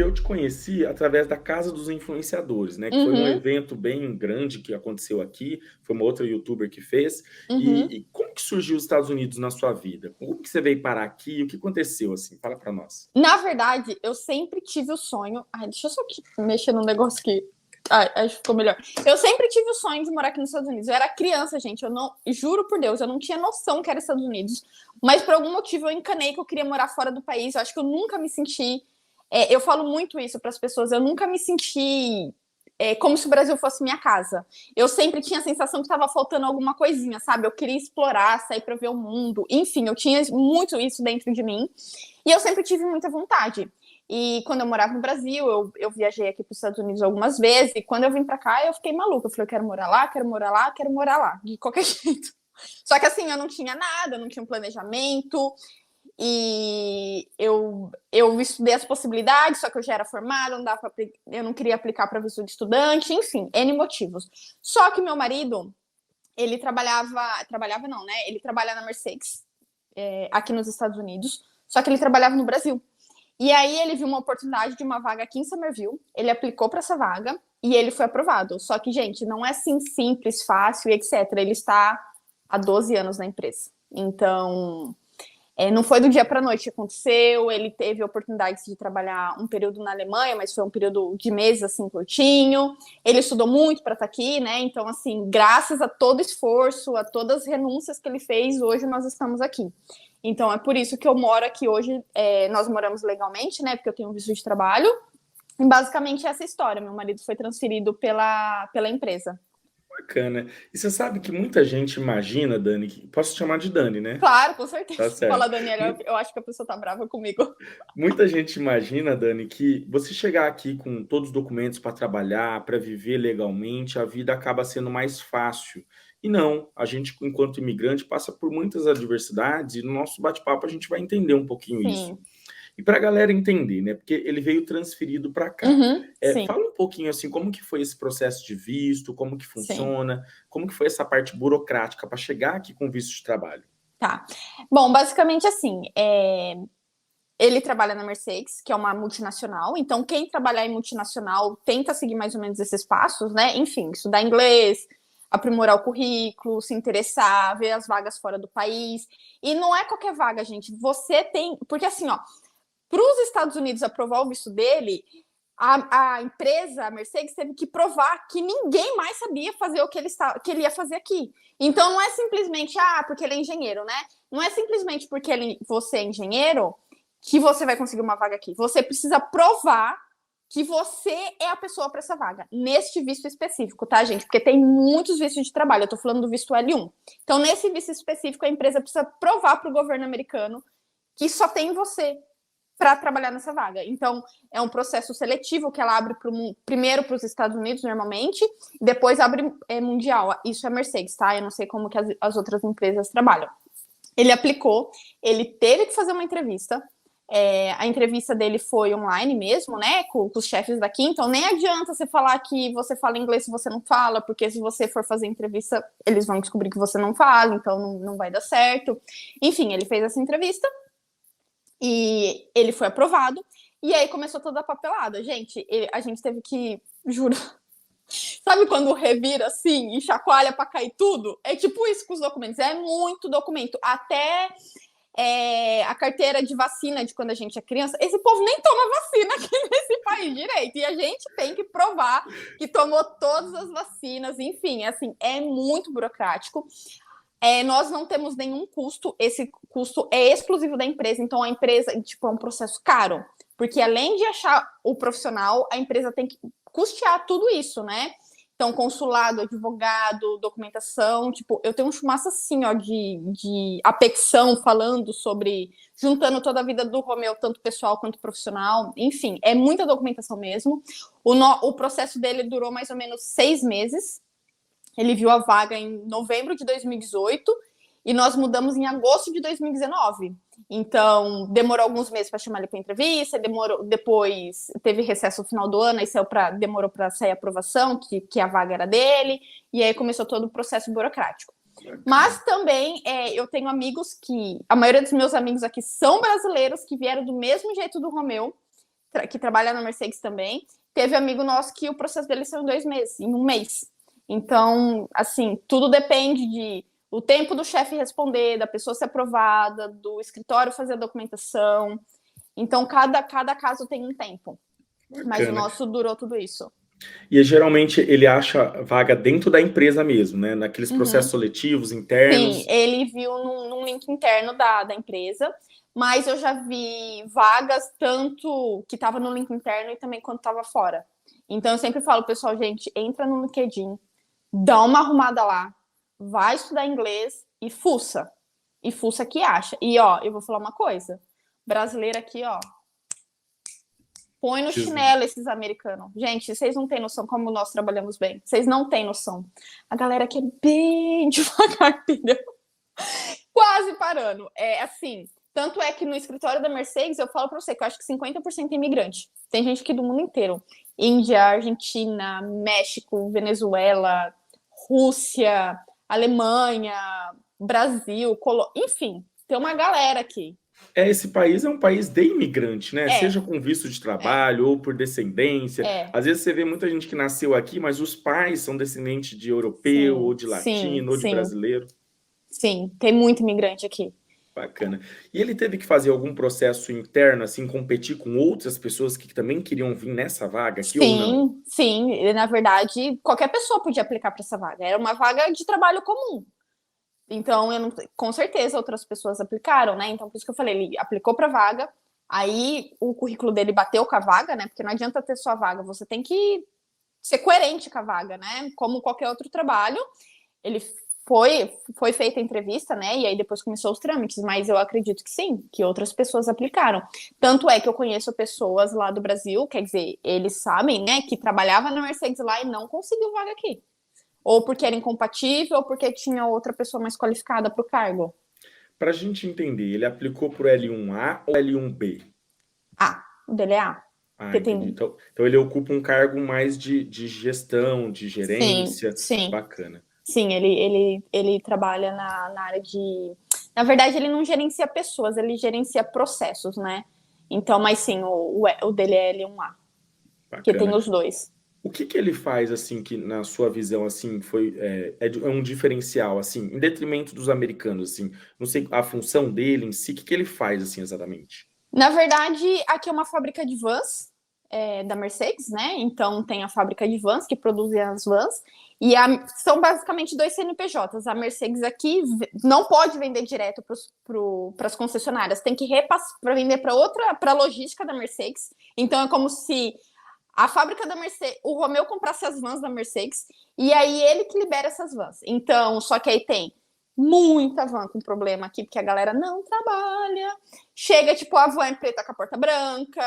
porque eu te conheci através da Casa dos Influenciadores, né, que foi um Uhum, evento bem grande que aconteceu aqui, foi uma outra youtuber que fez. uhum. E como que surgiu os Estados Unidos na sua vida? Como que você veio parar aqui? O que aconteceu, assim? Fala para nós. Na verdade, eu sempre tive o sonho. Ai, deixa eu só aqui mexer num negócio aqui. Ai, acho que ficou melhor. Eu sempre tive o sonho de morar aqui nos Estados Unidos. Eu era criança, gente. Eu não, juro por Deus, eu não tinha noção que era Estados Unidos. Mas por algum motivo eu encanei que eu queria morar fora do país. Eu acho que eu nunca me senti. Eu falo muito isso para as pessoas. Eu nunca me senti como se o Brasil fosse minha casa. Eu sempre tinha a sensação que estava faltando alguma coisinha, sabe? Eu queria explorar, sair para ver o mundo. Enfim, eu tinha muito isso dentro de mim. E eu sempre tive muita vontade. E quando eu morava no Brasil, eu viajei aqui para os Estados Unidos algumas vezes. E quando eu vim para cá, eu fiquei maluca. Eu falei, eu quero morar lá, quero morar lá, quero morar lá. De qualquer jeito. Só que assim, eu não tinha nada, eu não tinha um planejamento. E eu estudei as possibilidades, só que eu já era formada, não dava pra, eu não queria aplicar para visto de estudante, enfim, N motivos. Só que meu marido, ele trabalhava não, né? Ele trabalha na Mercedes, aqui nos Estados Unidos, só que ele trabalhava no Brasil. E aí ele viu uma oportunidade de uma vaga aqui em Somerville, ele aplicou para essa vaga e ele foi aprovado. Só que, gente, não é assim simples, fácil e etc. Ele está há 12 anos na empresa. Então, não foi do dia para a noite que aconteceu. Ele teve a oportunidade de trabalhar um período na Alemanha, mas foi um período de meses assim curtinho. Ele estudou muito para estar aqui, né? Então, assim, graças a todo esforço, a todas as renúncias que ele fez, hoje nós estamos aqui. Então, é por isso que eu moro aqui hoje. Nós moramos legalmente, né? Porque eu tenho um visto de trabalho. E basicamente essa história. Meu marido foi transferido pela empresa. Bacana. E você sabe que muita gente imagina, Dani, que posso te chamar de Dani, né? Claro, com Tá certeza. certo. Fala, Daniela, Mu eu acho que a pessoa tá brava comigo. Muita gente imagina, Dani, que você chegar aqui com todos os documentos para trabalhar, para viver legalmente, a vida acaba sendo mais fácil. E não, a gente, enquanto imigrante, passa por muitas adversidades e no nosso bate-papo a gente vai entender um pouquinho isso. Sim. E para a galera entender, né? Porque ele veio transferido para cá. Uhum, sim, Fala um pouquinho assim, como que foi esse processo de visto, como que sim. funciona, como que foi essa parte burocrática para chegar aqui com visto de trabalho. Tá. Bom, basicamente assim, ele trabalha na Mercedes, que é uma multinacional, então quem trabalhar em multinacional tenta seguir mais ou menos esses passos, né? Enfim, estudar inglês, aprimorar o currículo, se interessar, ver as vagas fora do país. E não é qualquer vaga, gente. Você tem. Porque assim, ó, para os Estados Unidos aprovar o visto dele, a empresa, a Mercedes, teve que provar que ninguém mais sabia fazer o que ele ia fazer aqui. Então não é simplesmente, porque ele é engenheiro, né? Não é simplesmente porque você é engenheiro que você vai conseguir uma vaga aqui. Você precisa provar que você é a pessoa para essa vaga, neste visto específico, tá, gente? Porque tem muitos vistos de trabalho, eu tô falando do visto L1. Então, nesse visto específico, a empresa precisa provar para o governo americano que só tem você para trabalhar nessa vaga. Então, é um processo seletivo que ela abre primeiro para os Estados Unidos, normalmente, depois abre mundial. Isso é Mercedes, tá? Eu não sei como que as outras empresas trabalham. Ele aplicou, ele teve que fazer uma entrevista. A entrevista dele foi online mesmo, né? Com os chefes daqui. Então, nem adianta você falar que você fala inglês se você não fala, porque se você for fazer entrevista, eles vão descobrir que você não fala, então não vai dar certo. Enfim, ele fez essa entrevista e ele foi aprovado. E aí começou toda a papelada. Gente, a gente teve que, juro, sabe quando revira assim e chacoalha para cair tudo? É tipo isso com os documentos. É muito documento. Até a carteira de vacina de quando a gente é criança. Esse povo nem toma vacina aqui nesse país direito. E a gente tem que provar que tomou todas as vacinas. Enfim, assim, é muito burocrático. Nós não temos nenhum custo, esse custo é exclusivo da empresa, então a empresa, tipo, é um processo caro, porque além de achar o profissional, a empresa tem que custear tudo isso, né? Então, consulado, advogado, documentação, tipo, eu tenho um chumaço assim, ó, de apexão falando sobre, juntando toda a vida do Romeu, tanto pessoal quanto profissional, enfim, é muita documentação mesmo. O processo dele durou mais ou menos 6 meses, ele viu a vaga em novembro de 2018 e nós mudamos em agosto de 2019. Então, demorou alguns meses para chamar ele para entrevista, depois teve recesso no final do ano, aí demorou para sair a aprovação, que a vaga era dele, e aí começou todo o processo burocrático. Bacana. Mas também eu tenho amigos a maioria dos meus amigos aqui são brasileiros, que vieram do mesmo jeito do Romeu, que trabalha na Mercedes também. Teve amigo nosso que o processo dele saiu em 2 meses, em 1 mês. Então, assim, tudo depende de o tempo do chefe responder, da pessoa ser aprovada, do escritório fazer a documentação. Então, cada caso tem um tempo. Mas o Bacana. nosso durou tudo isso. E geralmente ele acha vaga dentro da empresa mesmo, né? Naqueles processos Uhum. seletivos Sim, internos. ele viu num link interno da empresa, mas eu já vi vagas tanto que estava no link interno e também quando estava fora. Então eu sempre falo, pessoal, gente, entra no LinkedIn, dá uma arrumada lá, vai estudar inglês e fuça. E fuça que acha. E ó, eu vou falar uma coisa. Brasileiro aqui, ó, põe no chinelo esses americanos. Gente, vocês não têm noção como nós trabalhamos bem. Vocês não têm noção. A galera aqui é bem devagar, entendeu? Quase parando. É assim, tanto é que no escritório da Mercedes, eu falo para você que eu acho que 50% é imigrante. Tem gente aqui do mundo inteiro. Índia, Argentina, México, Venezuela, Rússia, Alemanha, Brasil, enfim, tem uma galera aqui. Esse país é um país de imigrante, né? Seja É, com visto de é, trabalho ou por descendência. é. Às vezes você vê muita gente que nasceu aqui, mas os pais são descendentes de europeu, ou Sim, de sim, latino, ou de sim, brasileiro. sim. Tem muito imigrante aqui. Bacana. E ele teve que fazer algum processo interno, assim, competir com outras pessoas que também queriam vir nessa vaga aqui ou não? Sim, sim. E, na verdade, qualquer pessoa podia aplicar para essa vaga. Era uma vaga de trabalho comum. Então, eu não, com certeza outras pessoas aplicaram, né? Então, por isso que eu falei, ele aplicou para vaga, aí o currículo dele bateu com a vaga, né? Porque não adianta ter sua vaga, você tem que ser coerente com a vaga, né? Como qualquer outro trabalho, ele foi feita a entrevista, né? E aí depois começou os trâmites, mas eu acredito que sim, que outras pessoas aplicaram. Tanto é que eu conheço pessoas lá do Brasil, quer dizer, eles sabem, né, que trabalhava na Mercedes lá e não conseguiu vaga aqui. Ou porque era incompatível, ou porque tinha outra pessoa mais qualificada para o cargo. Para a gente entender, ele aplicou para o L1A ou L1B? Ah, o dele é A. Ah, Porque entendi. tem. Então ele ocupa um cargo mais de gestão, de Sim, gerência. sim. Bacana. Sim, ele trabalha na área de. Na verdade, ele não gerencia pessoas, ele gerencia processos, né? Então, mas sim, o dele é L1A, que tem Bacana. os dois. O que que ele faz, assim, que na sua visão, assim, foi, é um diferencial, assim, em detrimento dos americanos, assim? Não sei a função dele em si, o que que ele faz, assim, exatamente? Na verdade, aqui é uma fábrica de vans da Mercedes, né? Então tem a fábrica de vans que produzem as vans e são basicamente dois CNPJs. A Mercedes aqui não pode vender direto para as concessionárias, tem que repassar para vender para outra, para a logística da Mercedes. Então é como se a fábrica da Mercedes, o Romeu comprasse as vans da Mercedes e aí ele que libera essas vans. Então, só que aí tem muita van com problema aqui, porque a galera não trabalha. Chega, tipo, a van é preta com a porta branca,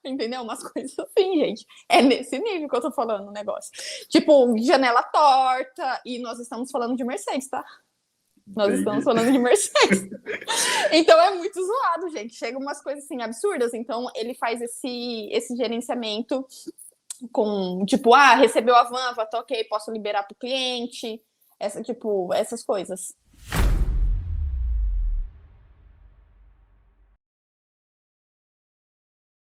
entendeu? Umas coisas assim, gente. É nesse nível que eu tô falando o negócio. Tipo, janela torta, e nós estamos falando de Mercedes, tá? Nós estamos Entendi. falando de Mercedes. Então é muito zoado, gente. Chega umas coisas assim absurdas. Então ele faz esse gerenciamento com, tipo, recebeu a van, tá ok, posso liberar pro cliente. Tipo, essas coisas.